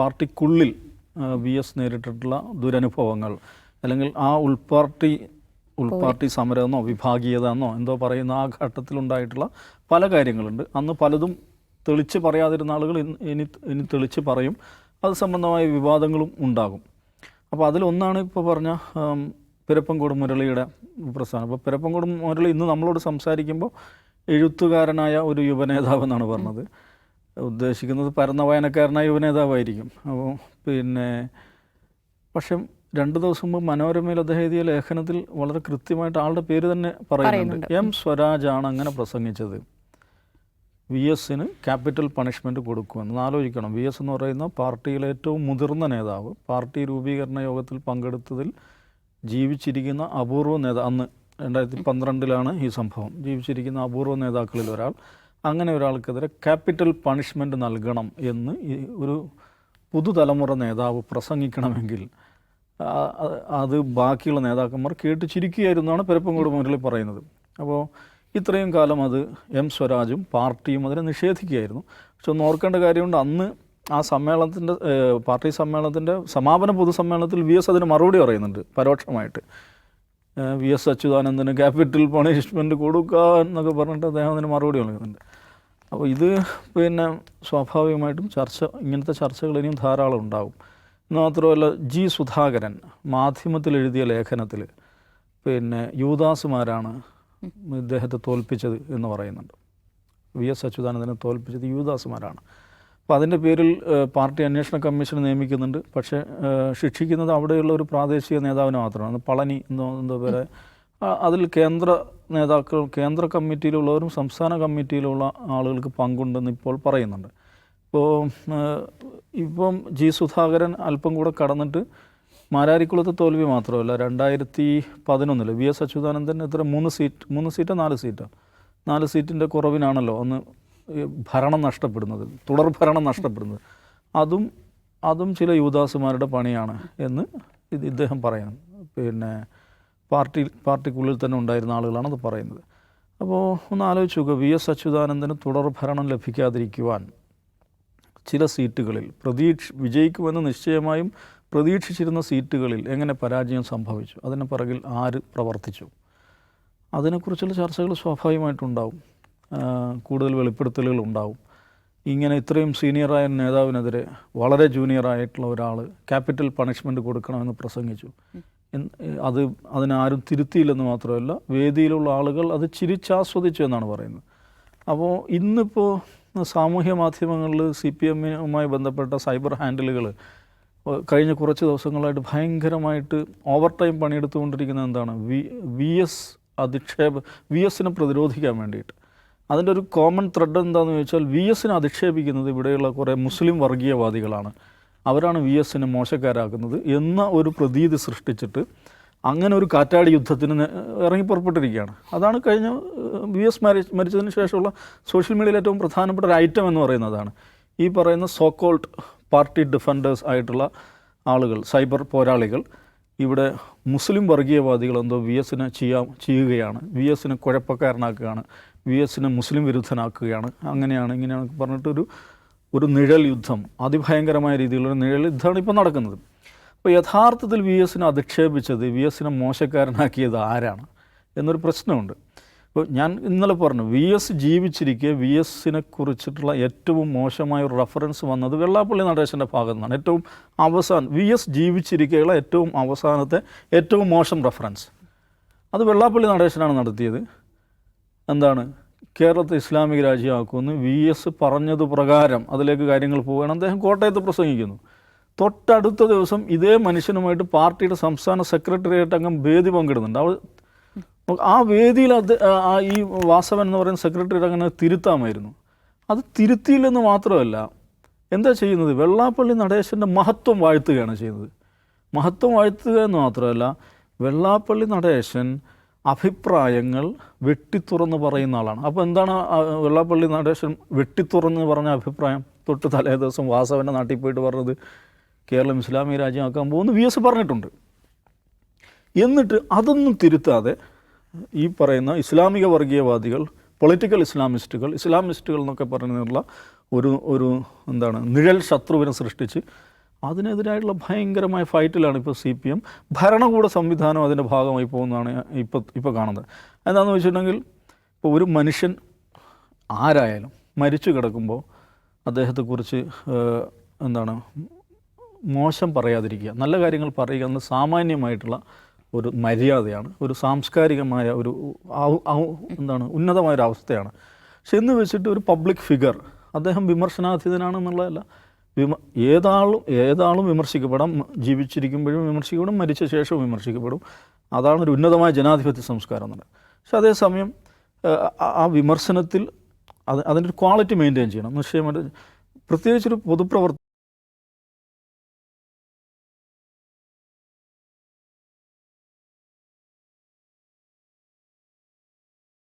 പാർട്ടിക്കുള്ളിൽ V S നേരിട്ടിട്ടുള്ള ദുരനുഭവങ്ങൾ, അല്ലെങ്കിൽ ആ ഉൾപാർട്ടി സമരമെന്നോ വിഭാഗീയത എന്നോ എന്തോ പറയുന്ന ആ ഘട്ടത്തിലുണ്ടായിട്ടുള്ള പല കാര്യങ്ങളുണ്ട്. അന്ന് പലതും തെളിച്ച് പറയാതിരുന്ന ആളുകൾ ഇനി തെളിച്ച് പറയും. അത് സംബന്ധമായ വിവാദങ്ങളും ഉണ്ടാകും. അപ്പോൾ അതിലൊന്നാണ് ഇപ്പോൾ പറഞ്ഞ പിരപ്പങ്കോട് മുരളിയുടെ പ്രസ്ഥാനം. അപ്പോൾ പിരപ്പങ്കോട് മുരളി ഇന്ന് നമ്മളോട് സംസാരിക്കുമ്പോൾ എഴുത്തുകാരനായ ഒരു യുവനേതാവ് എന്നാണ് പറഞ്ഞത്. ഉദ്ദേശിക്കുന്നത് പരന്ന വായനക്കാരനായ യുവനേതാവായിരിക്കും. അപ്പോൾ പക്ഷെ 2 ദിവസം മുമ്പ് മനോരമയിൽ അദ്ദേഹം എഴുതിയ ലേഖനത്തിൽ വളരെ കൃത്യമായിട്ട് ആളുടെ പേര് തന്നെ പറയുന്നുണ്ട്. എം സ്വരാജാണ് അങ്ങനെ പ്രസംഗിച്ചത്. വി എസിന് ക്യാപിറ്റൽ പണിഷ്മെൻറ്റ് കൊടുക്കുമെന്ന്. ആലോചിക്കണം, വി എസ് എന്ന് പറയുന്ന പാർട്ടിയിലെ ഏറ്റവും മുതിർന്ന നേതാവ്, പാർട്ടി രൂപീകരണ യോഗത്തിൽ പങ്കെടുത്തതിൽ ജീവിച്ചിരിക്കുന്ന അപൂർവ നേതാവ്, അന്ന് 2012 ഈ സംഭവം, ജീവിച്ചിരിക്കുന്ന അപൂർവ നേതാക്കളിൽ ഒരാൾ, അങ്ങനെ ഒരാൾക്കെതിരെ ക്യാപിറ്റൽ പണിഷ്മെൻറ്റ് നൽകണം എന്ന് ഒരു പുതുതലമുറ നേതാവ് പ്രസംഗിക്കണമെങ്കിൽ അത് ബാക്കിയുള്ള നേതാക്കന്മാർ കേട്ട് ചിരിക്കുകയായിരുന്നാണ് പിരപ്പങ്കോട് മുരളി പറയുന്നത്. അപ്പോൾ ഇത്രയും കാലം അത് എം സ്വരാജും പാർട്ടിയും അതിനെ നിഷേധിക്കുകയായിരുന്നു. പക്ഷെ ഒന്ന് ഓർക്കേണ്ട കാര്യമുണ്ട്, അന്ന് ആ സമ്മേളനത്തിൻ്റെ പാർട്ടി സമ്മേളനത്തിൻ്റെ സമാപന പൊതുസമ്മേളനത്തിൽ വി എസ് അതിന് മറുപടി പറയുന്നുണ്ട് പരോക്ഷമായിട്ട്. വി എസ് അച്യുതാനന്ദന് ക്യാപിറ്റൽ പണിഷ്മെൻറ്റ് കൊടുക്കുക എന്നൊക്കെ പറഞ്ഞിട്ട് അദ്ദേഹം അതിന് മറുപടി നൽകുന്നുണ്ട്. അപ്പോൾ ഇത് സ്വാഭാവികമായിട്ടും ഇങ്ങനത്തെ ചർച്ചകൾ ഇനിയും ധാരാളം ഉണ്ടാകും. എന്ന് മാത്രമല്ല, ജി സുധാകരൻ മാധ്യമത്തിൽ എഴുതിയ ലേഖനത്തിൽ യൂദാസുമാരാണ് ഇദ്ദേഹത്തെ തോൽപ്പിച്ചത് എന്ന് പറയുന്നുണ്ട്. വി എസ് അച്യുതാനന്ദനെ തോൽപ്പിച്ചത് യൂദാസുമാരാണ്. അപ്പോൾ അതിൻ്റെ പേരിൽ പാർട്ടി അന്വേഷണ കമ്മീഷൻ നിയമിക്കുന്നുണ്ട്. പക്ഷേ ശിക്ഷിക്കുന്നത് അവിടെയുള്ള ഒരു പ്രാദേശിക നേതാവിനെ മാത്രമാണ്. പളനി എന്തോ പേരെ അതിൽ കേന്ദ്ര കമ്മിറ്റിയിലുള്ളവരും സംസ്ഥാന കമ്മിറ്റിയിലുള്ള ആളുകൾക്ക് പങ്കുണ്ടെന്ന് ഇപ്പോൾ പറയുന്നുണ്ട്. ഇപ്പം ജി സുധാകരൻ അല്പം കൂടെ കടന്നിട്ട് മാരാരിക്കുളത്തെ തോൽവി മാത്രമല്ല, 2011 വി എസ് അച്യുതാനന്ദൻ എത്ര 4 സീറ്റിൻ്റെ കുറവിനാണല്ലോ അന്ന് ഭരണം നഷ്ടപ്പെടുന്നത്, തുടർ ഭരണം നഷ്ടപ്പെടുന്നത്. അതും ചില യൂദാസുമാരുടെ പണിയാണ് എന്ന് ഇദ്ദേഹം പറയുന്നു. പാർട്ടിക്കുള്ളിൽ തന്നെ ഉണ്ടായിരുന്ന ആളുകളാണ് അത് പറയുന്നത്. അപ്പോൾ ഒന്ന് ആലോചിച്ച് നോക്കുക, വി എസ് അച്യുതാനന്ദന് തുടർ ഭരണം ലഭിക്കാതിരിക്കുവാൻ ചില സീറ്റുകളിൽ വിജയിക്കുമെന്ന് നിശ്ചയമായും പ്രതീക്ഷിച്ചിരുന്ന സീറ്റുകളിൽ എങ്ങനെ പരാജയം സംഭവിച്ചു, അതിന് പിറകിൽ ആര് പ്രവർത്തിച്ചു, അതിനെക്കുറിച്ചുള്ള ചർച്ചകൾ സ്വാഭാവികമായിട്ടുണ്ടാവും. കൂടുതൽ വെളിപ്പെടുത്തലുകൾ ഉണ്ടാവും. ഇങ്ങനെ ഇത്രയും സീനിയറായ നേതാവിനെതിരെ വളരെ ജൂനിയറായിട്ടുള്ള ഒരാൾ ക്യാപിറ്റൽ പണിഷ്മെൻറ്റ് കൊടുക്കണമെന്ന് പ്രസംഗിച്ചു. അതിനാരും തിരുത്തിയില്ലെന്ന് മാത്രമല്ല, വേദിയിലുള്ള ആളുകൾ അത് ചിരിച്ചാസ്വദിച്ചു എന്നാണ് പറയുന്നത്. അപ്പോൾ ഇന്നിപ്പോൾ സാമൂഹ്യ മാധ്യമങ്ങളിൽ CPM-മായി ബന്ധപ്പെട്ട സൈബർ ഹാൻഡിലുകൾ കഴിഞ്ഞ കുറച്ച് ദിവസങ്ങളായിട്ട് ഭയങ്കരമായിട്ട് ഓവർ ടൈം പണിയെടുത്തുകൊണ്ടിരിക്കുന്നത് എന്താണ്, വി എസിനെ പ്രതിരോധിക്കാൻ വേണ്ടിയിട്ട്. അതിൻ്റെ ഒരു കോമൺ ത്രെഡ് എന്താണെന്ന് ചോദിച്ചാൽ, വി എസിനെ അധിക്ഷേപിക്കുന്നത് ഇവിടെയുള്ള കുറേ മുസ്ലിം വർഗീയവാദികളാണ്, അവരാണ് വി എസിനെ മോശക്കാരാക്കുന്നത് എന്ന ഒരു പ്രതീതി സൃഷ്ടിച്ചിട്ട് അങ്ങനെ ഒരു കാറ്റാടി യുദ്ധത്തിന് ഇറങ്ങി പുറപ്പെട്ടിരിക്കുകയാണ്. അതാണ് കഴിഞ്ഞ വി എസ് മരിച്ചതിന് ശേഷമുള്ള സോഷ്യൽ മീഡിയയിൽ ഏറ്റവും പ്രധാനപ്പെട്ട ഒരു ഐറ്റം എന്ന് പറയുന്നതാണ് ഈ പറയുന്ന സോക്കോൾഡ് പാർട്ടി ഡിഫൻഡേഴ്സ് ആയിട്ടുള്ള ആളുകൾ, സൈബർ പോരാളികൾ ഇവിടെ മുസ്ലിം വർഗീയവാദികൾ എന്തോ വി എസിനെ ചെയ്യുകയാണ്, വി എസിനെ കുഴപ്പക്കാരനാക്കുകയാണ്, വി എസിനെ മുസ്ലിം വിരുദ്ധനാക്കുകയാണ്, ഇങ്ങനെയാണ് പറഞ്ഞിട്ടൊരു നിഴൽ യുദ്ധം, അതിഭയങ്കരമായ രീതിയിലുള്ള നിഴൽ യുദ്ധമാണ് ഇപ്പോൾ നടക്കുന്നത്. അപ്പോൾ യഥാർത്ഥത്തിൽ വി എസിനെ അധിക്ഷേപിച്ചത്, വി എസിനെ മോശക്കാരനാക്കിയത് ആരാണ് എന്നൊരു പ്രശ്നമുണ്ട്. ഇപ്പോൾ ഞാൻ ഇന്നലെ പറഞ്ഞു, വി എസ് ജീവിച്ചിരിക്കെ വി എസിനെ കുറിച്ചിട്ടുള്ള ഏറ്റവും മോശമായ ഒരു റെഫറൻസ് വന്നത് വെള്ളാപ്പള്ളി നടേശൻ്റെ ഭാഗത്തു നിന്നാണ്. ഏറ്റവും അവസാനം വി എസ് ജീവിച്ചിരിക്കെയുള്ള ഏറ്റവും അവസാനത്തെ ഏറ്റവും മോശം റെഫറൻസ് അത് വെള്ളാപ്പള്ളി നടേശനാണ് നടത്തിയത്. എന്താണ്, കേരളത്തെ ഇസ്ലാമിക രാജ്യമാക്കുമെന്ന് വി എസ് പറഞ്ഞത് പ്രകാരം അതിലേക്ക് കാര്യങ്ങൾ പോവുകയാണ്. അദ്ദേഹം കോട്ടയത്ത് പ്രസംഗിക്കുന്നു. തൊട്ടടുത്ത ദിവസം ഇതേ മനുഷ്യനുമായിട്ട് പാർട്ടിയുടെ സംസ്ഥാന സെക്രട്ടേറിയറ്റ് അംഗം വേദി പങ്കിടുന്നുണ്ട്. ആ വേദിയിൽ ഈ വാസവൻ എന്ന് പറയുന്ന സെക്രട്ടറി അങ്ങനെ തിരുത്താമായിരുന്നു. അത് തിരുത്തിയില്ലെന്ന് മാത്രമല്ല, എന്താ ചെയ്യുന്നത്, വെള്ളാപ്പള്ളി നടേശൻ്റെ മഹത്വം വാഴ്ത്തുകയാണ് ചെയ്യുന്നത്. മഹത്വം വാഴ്ത്തുക എന്ന് മാത്രമല്ല, വെള്ളാപ്പള്ളി നടേശൻ അഭിപ്രായങ്ങൾ വെട്ടിത്തുറന്ന് പറയുന്ന ആളാണ്. അപ്പോൾ എന്താണ് വെള്ളാപ്പള്ളി നടേശൻ വെട്ടിത്തുറന്ന് പറഞ്ഞ അഭിപ്രായം? തൊട്ട് തലേ ദിവസം വാസവൻ്റെ നാട്ടിൽ പോയിട്ട് പറഞ്ഞത് കേരളം ഇസ്ലാമിക രാജ്യമാക്കാൻ പോകുന്നു വി എസ് പറഞ്ഞിട്ടുണ്ട്. എന്നിട്ട് അതൊന്നും തിരുത്താതെ ഈ പറയുന്ന ഇസ്ലാമിക വർഗീയവാദികൾ, പൊളിറ്റിക്കൽ ഇസ്ലാമിസ്റ്റുകൾ എന്നൊക്കെ പറയുന്നതിനുള്ള ഒരു നിഴൽ ശത്രുവിനെ സൃഷ്ടിച്ച് അതിനെതിരായിട്ടുള്ള ഭയങ്കരമായ ഫൈറ്റിലാണ് ഇപ്പോൾ CPM. ഭരണകൂട സംവിധാനം അതിൻ്റെ ഭാഗമായി പോകുന്നതാണ് ഇപ്പോൾ കാണുന്നത്. എന്താണെന്ന് വെച്ചിട്ടുണ്ടെങ്കിൽ ഇപ്പോൾ ഒരു മനുഷ്യൻ ആരായാലും മരിച്ചു കിടക്കുമ്പോൾ അദ്ദേഹത്തെക്കുറിച്ച് എന്താണ് മോശം പറയാതിരിക്കുക, നല്ല കാര്യങ്ങൾ പറയുക എന്നത് സാമാന്യമായിട്ടുള്ള ഒരു മര്യാദയാണ്, ഒരു സാംസ്കാരികമായ ഒരു എന്താണ് ഉന്നതമായൊരവസ്ഥയാണ്. പക്ഷെ എന്ന് വെച്ചിട്ട് ഒരു പബ്ലിക് ഫിഗർ അദ്ദേഹം വിമർശനാതീതനാണെന്നുള്ളതല്ല. ഏതാളും വിമർശിക്കപ്പെടാം, ജീവിച്ചിരിക്കുമ്പോഴും വിമർശിക്കപ്പെടും, മരിച്ച ശേഷവും വിമർശിക്കപ്പെടും. അതാണ് ഒരു ഉന്നതമായ ജനാധിപത്യ സംസ്കാരം എന്നുള്ളത്. പക്ഷെ അതേസമയം ആ വിമർശനത്തിൽ അതിൻ്റെ ഒരു ക്വാളിറ്റി മെയിൻറ്റെയിൻ ചെയ്യണം. നിശ്ചയമായിട്ട് പ്രത്യേകിച്ചൊരു പൊതുപ്രവർത്തനം